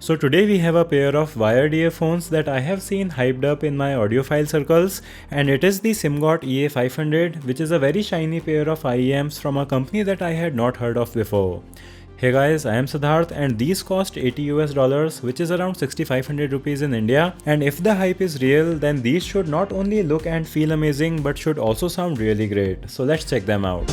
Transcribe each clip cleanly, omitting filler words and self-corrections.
So today we have a pair of wired earphones that I have seen hyped up in my audiophile circles, and it is the Simgot EA500, which is a very shiny pair of IEMs from a company that I had not heard of before. Hey guys, I am Siddharth and these cost $80 which is around 6500 rupees in India, and if the hype is real then these should not only look and feel amazing but should also sound really great. So let's check them out.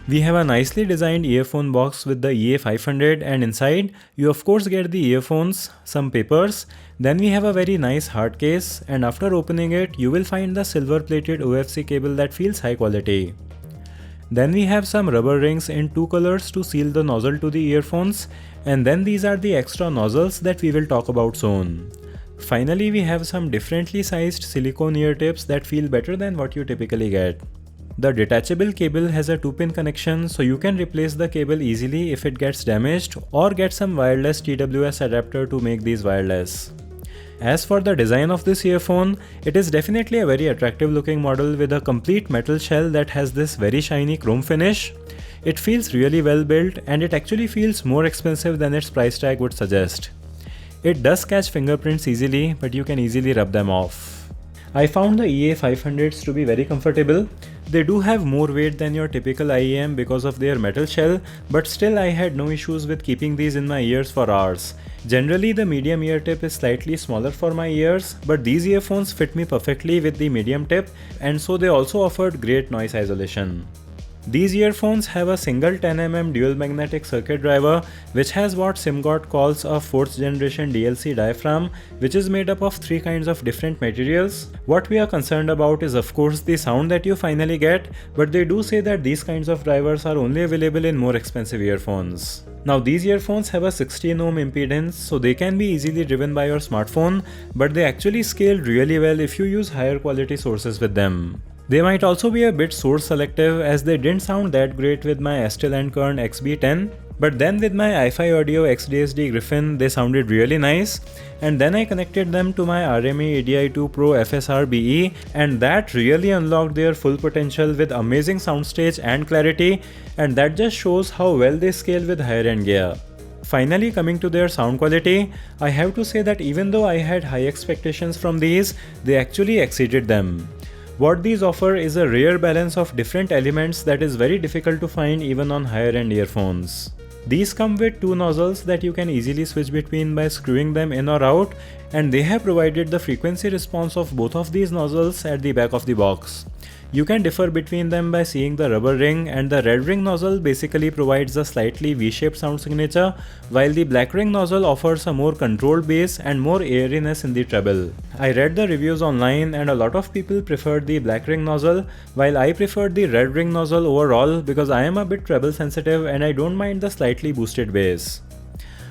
We have a nicely designed earphone box with the EA500, and inside you of course get the earphones, some papers, then we have a very nice hard case, and after opening it you will find the silver plated OFC cable that feels high quality. Then we have some rubber rings in two colors to seal the nozzle to the earphones, and then these are the extra nozzles that we will talk about soon. Finally, we have some differently sized silicone ear tips that feel better than what you typically get. The detachable cable has a 2-pin connection, so you can replace the cable easily if it gets damaged or get some wireless TWS adapter to make these wireless. As for the design of this earphone, it is definitely a very attractive looking model with a complete metal shell that has this very shiny chrome finish. It feels really well built and it actually feels more expensive than its price tag would suggest. It does catch fingerprints easily, but you can easily rub them off. I found the EA500s to be very comfortable. They do have more weight than your typical IEM because of their metal shell, but still I had no issues with keeping these in my ears for hours. Generally the medium ear tip is slightly smaller for my ears, but these earphones fit me perfectly with the medium tip, and so they also offered great noise isolation. These earphones have a single 10mm dual magnetic circuit driver which has what Simgot calls a 4th generation DLC diaphragm, which is made up of 3 kinds of different materials. What we are concerned about is of course the sound that you finally get, but they do say that these kinds of drivers are only available in more expensive earphones. Now these earphones have a 16 ohm impedance, so they can be easily driven by your smartphone, but they actually scale really well if you use higher quality sources with them. They might also be a bit source selective as they didn't sound that great with my Estel & Kern XB10, but then with my iFi Audio XDSD Griffin they sounded really nice, and then I connected them to my RME ADI2 Pro FSR BE, and that really unlocked their full potential with amazing soundstage and clarity, and that just shows how well they scale with higher end gear. Finally, coming to their sound quality, I have to say that even though I had high expectations from these, they actually exceeded them. What these offer is a rare balance of different elements that is very difficult to find even on higher end earphones. These come with 2 nozzles that you can easily switch between by screwing them in or out, and they have provided the frequency response of both of these nozzles at the back of the box. You can differ between them by seeing the rubber ring, and the red ring nozzle basically provides a slightly V-shaped sound signature, while the black ring nozzle offers a more controlled bass and more airiness in the treble. I read the reviews online and a lot of people preferred the black ring nozzle, while I preferred the red ring nozzle overall because I am a bit treble sensitive and I don't mind the slightly boosted bass.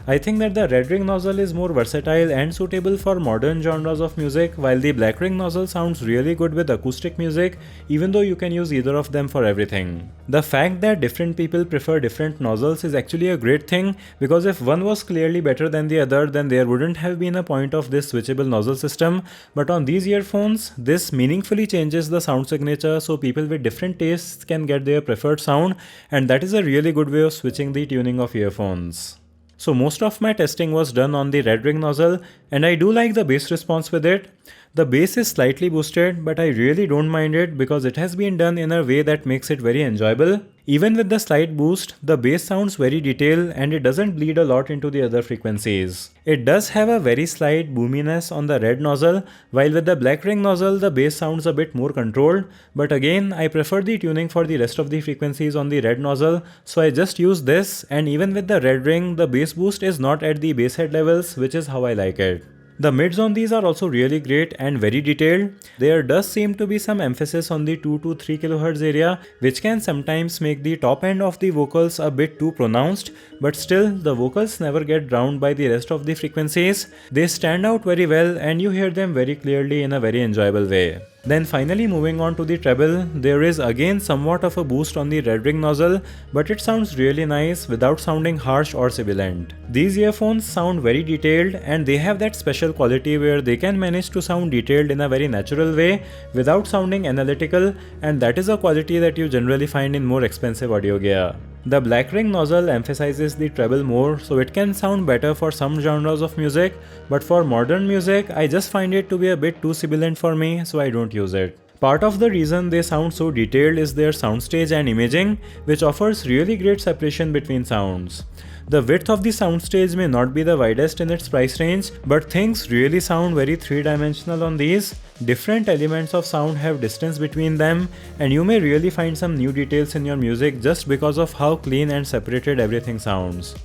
I think that the red ring nozzle is more versatile and suitable for modern genres of music, while the black ring nozzle sounds really good with acoustic music, even though you can use either of them for everything. The fact that different people prefer different nozzles is actually a great thing, because if one was clearly better than the other then there wouldn't have been a point of this switchable nozzle system, but on these earphones this meaningfully changes the sound signature so people with different tastes can get their preferred sound, and that is a really good way of switching the tuning of earphones. So most of my testing was done on the red ring nozzle, and I do like the bass response with it. The bass is slightly boosted, but I really don't mind it because it has been done in a way that makes it very enjoyable. Even with the slight boost, the bass sounds very detailed and it doesn't bleed a lot into the other frequencies. It does have a very slight boominess on the red nozzle, while with the black ring nozzle the bass sounds a bit more controlled, but again I prefer the tuning for the rest of the frequencies on the red nozzle, so I just use this, and even with the red ring the bass boost is not at the bass head levels, which is how I like it. The mids on these are also really great and very detailed. There does seem to be some emphasis on the 2 to 3 kHz area, which can sometimes make the top end of the vocals a bit too pronounced, but still the vocals never get drowned by the rest of the frequencies. They stand out very well and you hear them very clearly in a very enjoyable way. Then finally moving on to the treble, there is again somewhat of a boost on the red ring nozzle, but it sounds really nice without sounding harsh or sibilant. These earphones sound very detailed and they have that special quality where they can manage to sound detailed in a very natural way without sounding analytical, and that is a quality that you generally find in more expensive audio gear. The black ring nozzle emphasizes the treble more, so it can sound better for some genres of music, but for modern music, I just find it to be a bit too sibilant for me, so I don't use it. Part of the reason they sound so detailed is their soundstage and imaging, which offers really great separation between sounds. The width of the soundstage may not be the widest in its price range, but things really sound very three-dimensional on these. Different elements of sound have distance between them, and you may really find some new details in your music just because of how clean and separated everything sounds.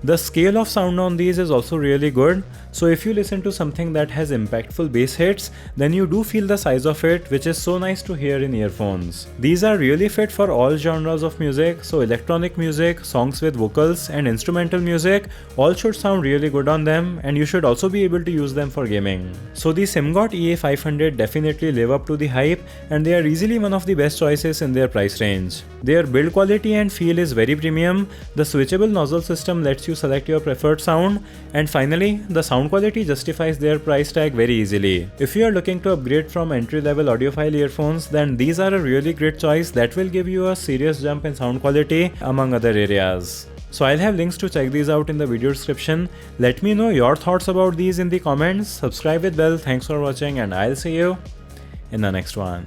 The scale of sound on these is also really good, so if you listen to something that has impactful bass hits, then you do feel the size of it, which is so nice to hear in earphones. These are really fit for all genres of music, so electronic music, songs with vocals, and instrumental music all should sound really good on them, and you should also be able to use them for gaming. So the Simgot EA500 definitely live up to the hype, and they are easily one of the best choices in their price range. Their build quality and feel is very premium, the switchable nozzle system lets you select your preferred sound, and finally, the sound quality justifies their price tag very easily. If you are looking to upgrade from entry-level audiophile earphones, then these are a really great choice that will give you a serious jump in sound quality among other areas. So I'll have links to check these out in the video description. Let me know your thoughts about these in the comments, subscribe with bell, thanks for watching, and I'll see you in the next one.